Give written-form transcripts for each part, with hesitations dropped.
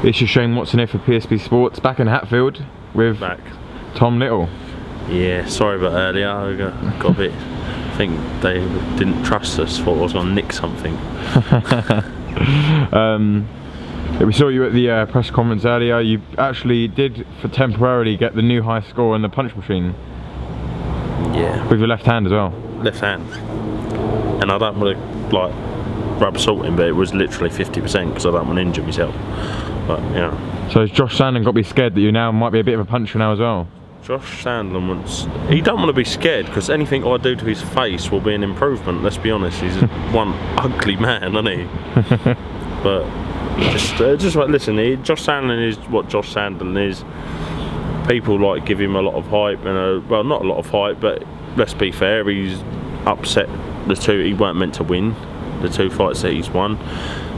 It's your Shane Watson here for PSB Sports, back in Hatfield with Tom Little. Yeah, sorry about earlier, I got a bit, I think they didn't trust us, thought I was going to nick something. We saw you at the press conference earlier. You actually did, for temporarily, get the new high score on the punch machine. Yeah. With your left hand as well. Left hand. And I don't want to, like, rub salt in, but it was literally 50% because I don't want to injure myself. But, yeah. So has Josh Sandland got to be scared that you now might be a bit of a puncher now as well? Josh Sandland wants... He don't want to be scared because anything I do to his face will be an improvement, let's be honest. He's one ugly man, isn't he? But just like, listen, Josh Sandland is what Josh Sandland is. People like give him a lot of hype, and well, not a lot of hype, but let's be fair, he's upset the two. He weren't meant to win the two fights that he's won.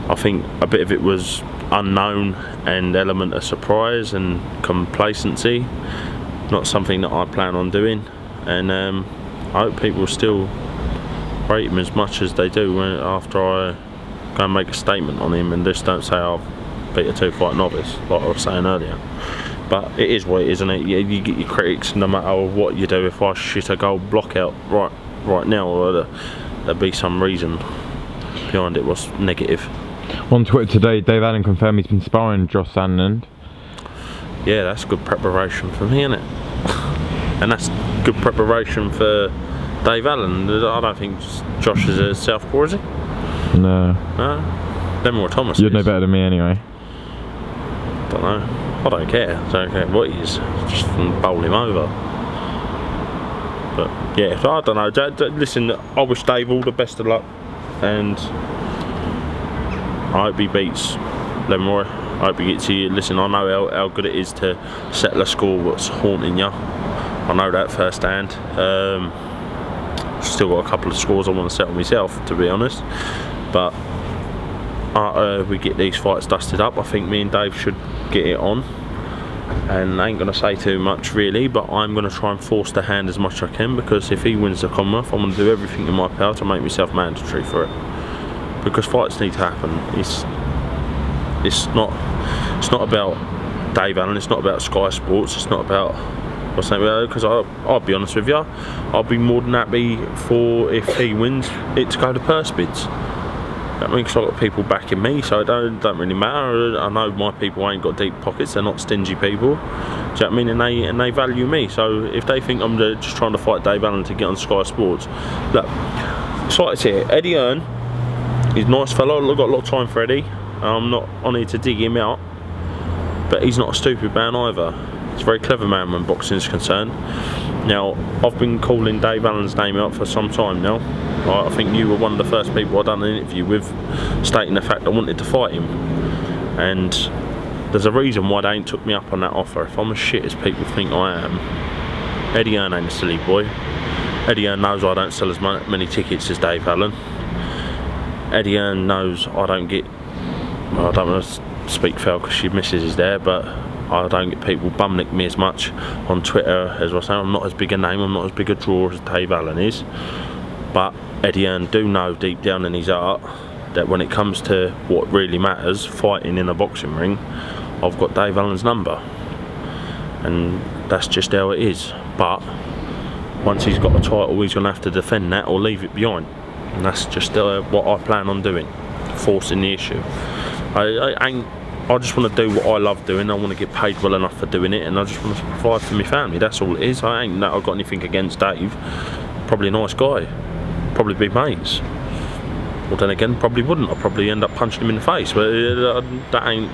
I think a bit of it was unknown and element of surprise and complacency. Not something that I plan on doing, and I hope people still rate him as much as they do after I go and make a statement on him, and just don't say I've beat a two-fight novice, like I was saying earlier. But it is what it is, isn't it? You get your critics no matter what you do. If I shit a gold block out right now, there'd be some reason behind it was negative. On Twitter today, Dave Allen confirmed he's been sparring Josh Sandland. Yeah, that's good preparation for me, isn't it? And that's good preparation for Dave Allen. I don't think Josh is a southpaw, is he? No. No? Then more Thomas. You'd know better than me anyway. Don't know. I don't care. I don't care what he is. Just bowl him over. But yeah, I don't know. Listen, I wish Dave all the best of luck, and I hope he beats Leroy. I hope he gets you. Listen, I know how good it is to settle a score what's haunting you. I know that firsthand. Still got a couple of scores I want to settle myself, to be honest. But we get these fights dusted up. I think me and Dave should get it on. And I ain't going to say too much really, but I'm going to try and force the hand as much as I can, because if he wins the Commonwealth, I'm going to do everything in my power to make myself mandatory for it. Because fights need to happen. It's not about Dave Allen, it's not about Sky Sports, it's not about what's that, because I'll be honest with you, I'll be more than happy for, if he wins, it to go to purse bids. That means I've got people backing me, so it don't really matter. I know my people ain't got deep pockets, they're not stingy people. Do you know what I mean? And they value me. So if they think I'm just trying to fight Dave Allen to get on Sky Sports, look, it's like this here. Eddie Hearn, he's a nice fellow. I've got a lot of time for Eddie. I'm not on here to dig him out, but he's not a stupid man either. He's a very clever man when boxing is concerned. Now, I've been calling Dave Allen's name out for some time now. I think you were one of the first people I've done an interview with, stating the fact I wanted to fight him. And there's a reason why they ain't took me up on that offer. If I'm as shit as people think I am, Eddie Hearn ain't a silly boy. Eddie Hearn knows I don't sell as many tickets as Dave Allen. Eddie Hearn knows I don't get, well, I don't want to speak foul because she misses is there, but I don't get people bumnick me as much on Twitter as I say. I'm not as big a name, I'm not as big a draw as Dave Allen is. But Eddie Hearn do know deep down in his heart that when it comes to what really matters, fighting in a boxing ring, I've got Dave Allen's number. And that's just how it is. But once he's got a title, he's going to have to defend that or leave it behind. And that's just what I plan on doing, forcing the issue. I just want to do what I love doing. I want to get paid well enough for doing it, and I just want to provide for my family. That's all it is. I ain't that I've got anything against Dave. Probably a nice guy. Probably be mates. Well, then again, probably wouldn't. I'd probably end up punching him in the face. But that ain't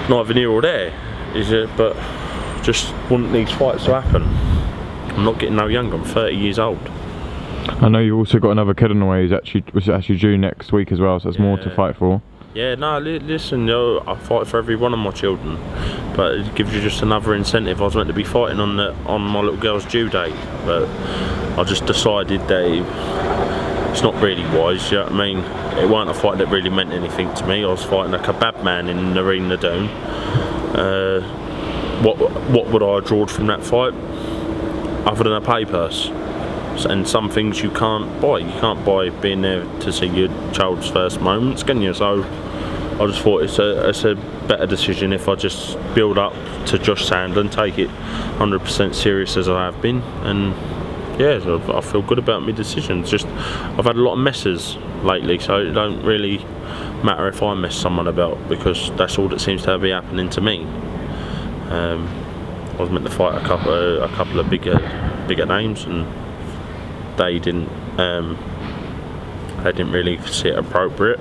neither here or there, is it? But just want these fights to happen. I'm not getting no younger. I'm 30 years old. I know you've also got another kid on the way who's actually due next week as well, so there's more to fight for. Yeah, no, listen, I fight for every one of my children, but it gives you just another incentive. I was meant to be fighting on my little girl's due date, but I just decided that it's not really wise, you know what I mean? It wasn't a fight that really meant anything to me. I was fighting a kebab man in Arena Doon. What would I have drawed from that fight, other than a pay purse? And some things you can't buy. You can't buy being there to see your child's first moments, can you? So I just thought it's a better decision if I just build up to Josh Sandland, take it 100% serious as I have been, and yeah, I feel good about my decisions. Just I've had a lot of messes lately, so it don't really matter if I mess someone about, because that's all that seems to be happening to me. I was meant to fight a couple of bigger names, and they didn't really see it appropriate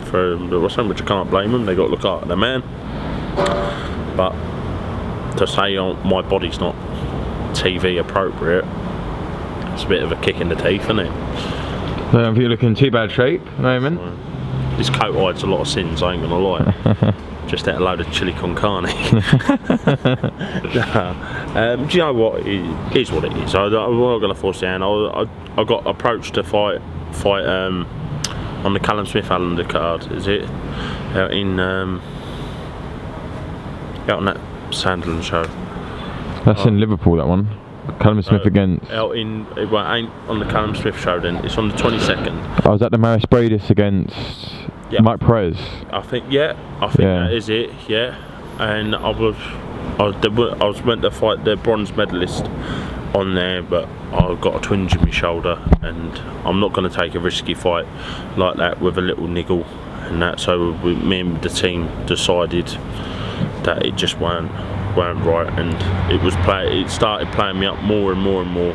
for wrestling, which I can't blame them. They got to look after the man. But to say my body's not TV appropriate, it's a bit of a kick in the teeth, isn't it? So if you're looking in too bad shape at the moment. This coat hides a lot of sins, I ain't gonna lie. Just ate a load of chili con carne. Do you know what? It is what it is. I'm not gonna force it down. I got approached to fight on the Callum Smith undercard. Is it out on that Sandland show? That's in Liverpool, that one. Callum Smith against... Well, it ain't on the Callum Smith show then, it's on the 22nd. I was at the Maris Bradis against Mike Perez. I think that is it, yeah. And I was meant to fight the bronze medalist on there, but I got a twinge in my shoulder, and I'm not going to take a risky fight like that with a little niggle and that, so me and the team decided that it just weren't right, and it started playing me up more and more and more,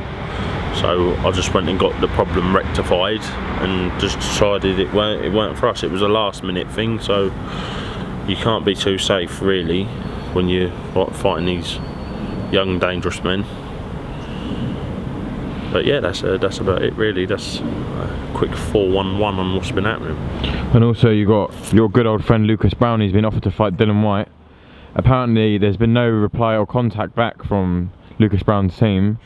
so I just went and got the problem rectified and just decided it weren't for us. It was a last minute thing, so you can't be too safe really when you're fighting these young dangerous men. But yeah, that's about it really. That's a quick 411 on what's been happening. And also you got your good old friend Lucas Browne. He's been offered to fight Dylan White. Apparently there's been no reply or contact back from Lucas Browne's team.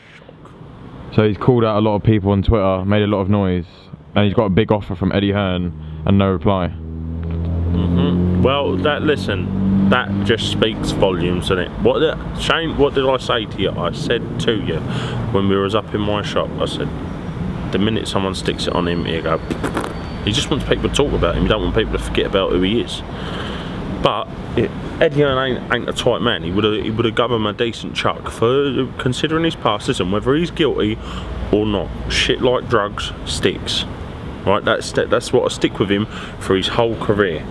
So he's called out a lot of people on Twitter, made a lot of noise, and he's got a big offer from Eddie Hearn and no reply. Well, that just speaks volumes, doesn't it? Shane, what did I say to you? I said to you when we was up in my shop, I said, the minute someone sticks it on him, he just wants people to talk about him. He don't want people to forget about who he is. But Eddie Hearn ain't a tight man. He would have given him a decent chuck for considering his past. Listen, whether he's guilty or not, shit like drugs sticks. Right, that's what I stick with him for his whole career.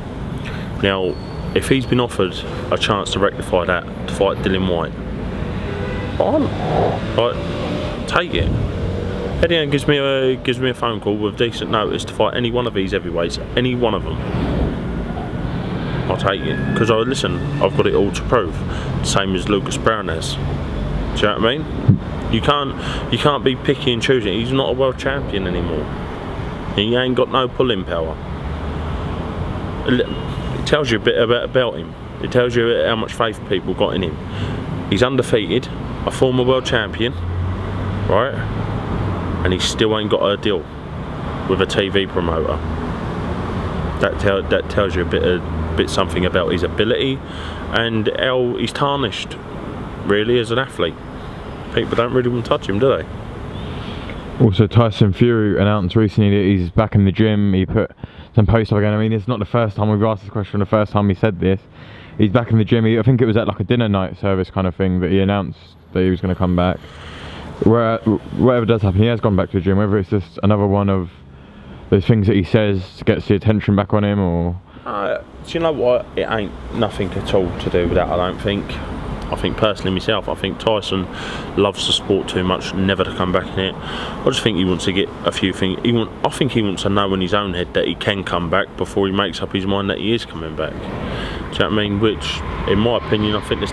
Now, if he's been offered a chance to rectify that, to fight Dylan White, right, take it. Eddie Hearn gives me a phone call with decent notice to fight any one of these heavyweights, any one of them. I'll take it, because listen, I've got it all to prove. Same as Lucas Browne has. Do you know what I mean? You can't be picky and choosing. He's not a world champion anymore. He ain't got no pulling power. It tells you a bit about him. It tells you how much faith people got in him. He's undefeated, a former world champion, right? And he still ain't got a deal with a TV promoter. That tells you a bit something about his ability and how he's tarnished, really, as an athlete. People don't really want to touch him, do they? Also, Tyson Fury announced recently that he's back in the gym. He put some posts up again. I mean, it's not the first time we've asked this question, the first time he said this. He's back in the gym. I think it was at like a dinner night service kind of thing that he announced that he was going to come back. Whatever does happen, he has gone back to the gym. Whether it's just another one of those things that he says gets the attention back on him, or... do you know what? It ain't nothing at all to do with that, I don't think. I think personally myself, I think Tyson loves the sport too much never to come back in it. I just think he wants to get a few things. I think he wants to know in his own head that he can come back before he makes up his mind that he is coming back. Do you know what I mean? Which, in my opinion, I think there's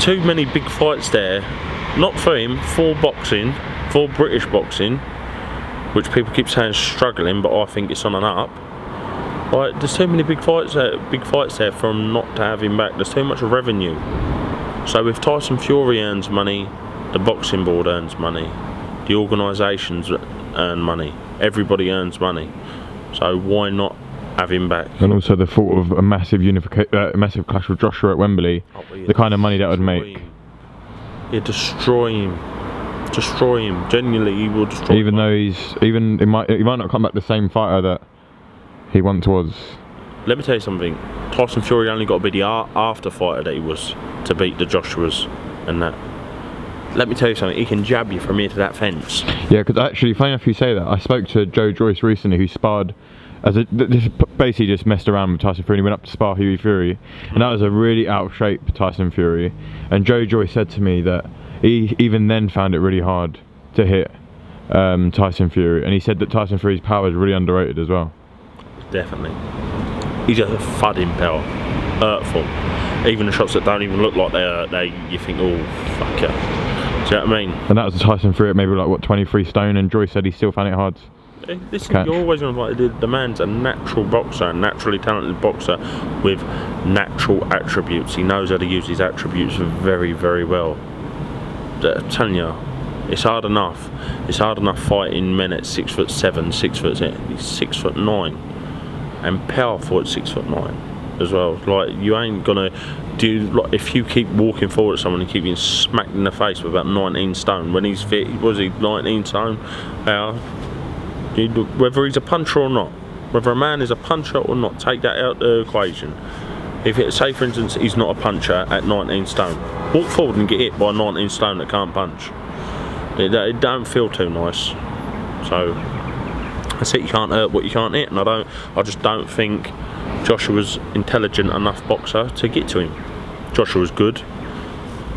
too many big fights there. Not for him, for boxing, for British boxing, which people keep saying is struggling, but I think it's on and up. Right, there's too many big fights there from not to have him back. There's too much revenue. So if Tyson Fury earns money, the boxing board earns money, the organisations earn money, everybody earns money. So why not have him back? And also the thought of a massive massive clash with Joshua at Wembley, the kind of money that would make. Yeah, destroy him. Destroy him. Genuinely, he will destroy him. Even though he might not come back the same fighter that he once was. let me tell you something. Tyson Fury only got to be the after fighter that he was to beat the Joshuas and that. Let me tell you something, he can jab you from here to that fence. Yeah, because actually, funny enough you say that, I spoke to Joe Joyce recently, who sparred, basically just messed around with Tyson Fury, and he went up to spar Hughie Fury, and that was a really out of shape Tyson Fury. And Joe Joyce said to me that he even then found it really hard to hit Tyson Fury, and he said that Tyson Fury's power is really underrated as well. Definitely. He's a thudding power, hurtful. Even the shots that don't even look like you think, oh, fuck yeah. Do you know what I mean? And that was Tyson Fury at maybe like, what, 23 stone, and Joyce said he still found it hard. Listen, you're always going to like, the man's a natural boxer, a naturally talented boxer with natural attributes. He knows how to use his attributes very, very well. I'm telling you, it's hard enough. It's hard enough fighting men at 6'7", 6'8". He's 6'9", and powerful at 6'9" as well. Like, you ain't gonna do, like, if you keep walking forward at someone and keep getting smacked in the face with about 19 stone when he's fit. Was he 19 stone? Whether he's a puncher or not, whether a man is a puncher or not, take that out of the equation. If it, say for instance he's not a puncher at 19 stone, walk forward and get hit by a 19 stone that can't punch. It don't feel too nice. So that's it, you can't hurt what you can't hit, and I just don't think Joshua's intelligent enough boxer to get to him. Joshua's good,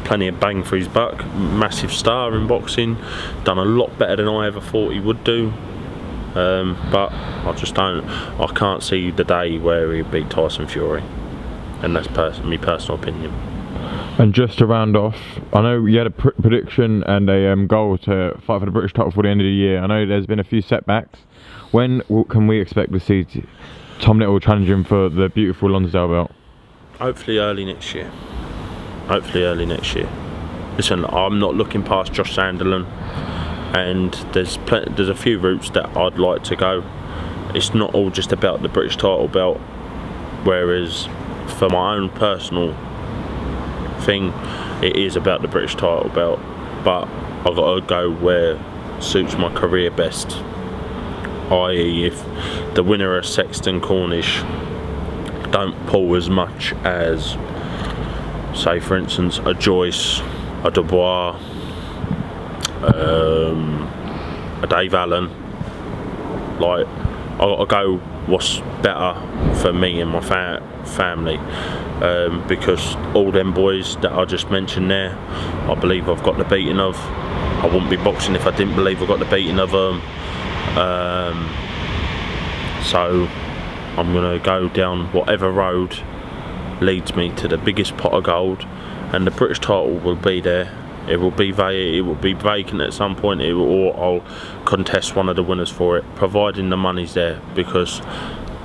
plenty of bang for his buck, massive star in boxing, done a lot better than I ever thought he would do. But I can't see the day where he beat Tyson Fury, and that's my personal opinion. And just to round off, I know you had a prediction and a goal to fight for the British title before the end of the year. I know there's been a few setbacks. When can we expect to see Tom Little challenging for the beautiful Lonsdale belt? Hopefully early next year. Hopefully early next year. Listen, I'm not looking past Josh Sandland, and there's a few routes that I'd like to go. It's not all just about the British title belt, whereas for my own personal thing, it is about the British title belt, but I've got to go where suits my career best, i.e. if the winner of Sexton Cornish don't pull as much as, say for instance, a Joyce, a Dubois, a Dave Allen. Like, I've got to go what's better for me and my family, because all them boys that I just mentioned there, I believe I've got the beating of. I wouldn't be boxing if I didn't believe I got the beating of them. So I'm gonna go down whatever road leads me to the biggest pot of gold, and the British title will be there. It will be vacant at some point, or I'll contest one of the winners for it, providing the money's there, because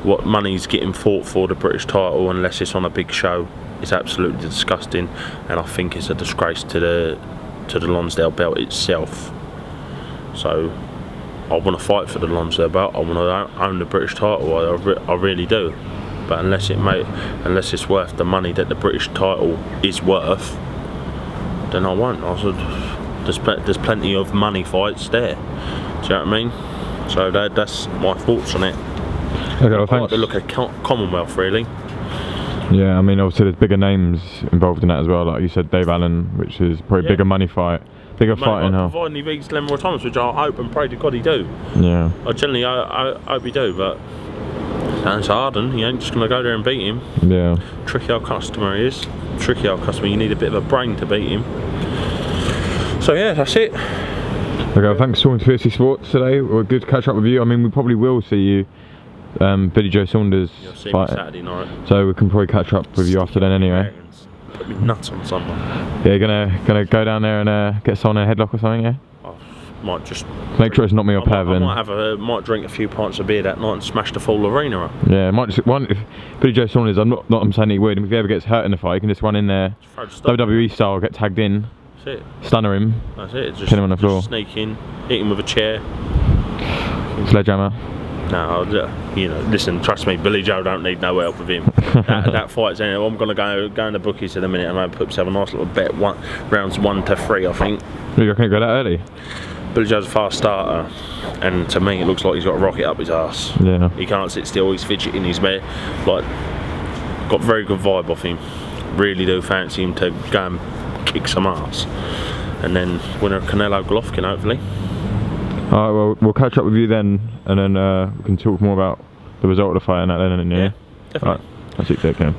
what money's getting fought for the British title, unless it's on a big show, is absolutely disgusting, and I think it's a disgrace to the Lonsdale belt itself. So I want to fight for the Lonsdale belt. I want to own the British title. I really do. But unless it's worth the money that the British title is worth, then I won't. There's plenty of money fights there. Do you know what I mean? So that's my thoughts on it. Okay, well, I like to look at Commonwealth, really. Yeah, I mean, obviously there's bigger names involved in that as well. Like you said, Dave Allen, which is probably bigger money fight, bigger fight in hell. Providing he beats Glenmore Thomas, which I hope and pray to God he do. Yeah. I hope he do, but that's Harden. You ain't just gonna go there and beat him. Yeah. Tricky old customer he is. Tricky old customer. You need a bit of a brain to beat him. So yeah, that's it. Okay, well, thanks for talking to Fiercely Sports today. We're good to catch up with you. I mean, we probably will see you, Billy Joe Saunders. You'll see fight. me Saturday night. So we can probably catch up with you after then anyway. Put me nuts on Sunday. Yeah, you're gonna go down there and get someone a headlock or something, yeah? I might just make sure it's not me or Pav. I might drink a few pints of beer that night and smash the full arena up. Yeah, might just if Billy Joe Saunders, I'm saying he would. If he ever gets hurt in the fight, he can just run in there, WWE style, get tagged in. That's it. Stunner him. That's it. Just pin him on the floor. Sneak in, hit him with a chair. Sledgehammer. No, you know, listen, trust me, Billy Joe don't need no help with him. that fight's anyway. I'm gonna go in the bookies in a minute and I'll put myself a nice little bet. Rounds 1 to 3, I think. You reckon it go that early? Billy Joe's a fast starter, and to me it looks like he's got a rocket up his arse. Yeah. He can't sit still, he's fidgeting, he's like, got very good vibe off him. Really do fancy him to go and kick some ass. And then winner Canelo Golovkin, hopefully. Alright, well, we'll catch up with you then, and then we can talk more about the result of the fight and that then, yeah? Definitely. Alright, that's it, take care.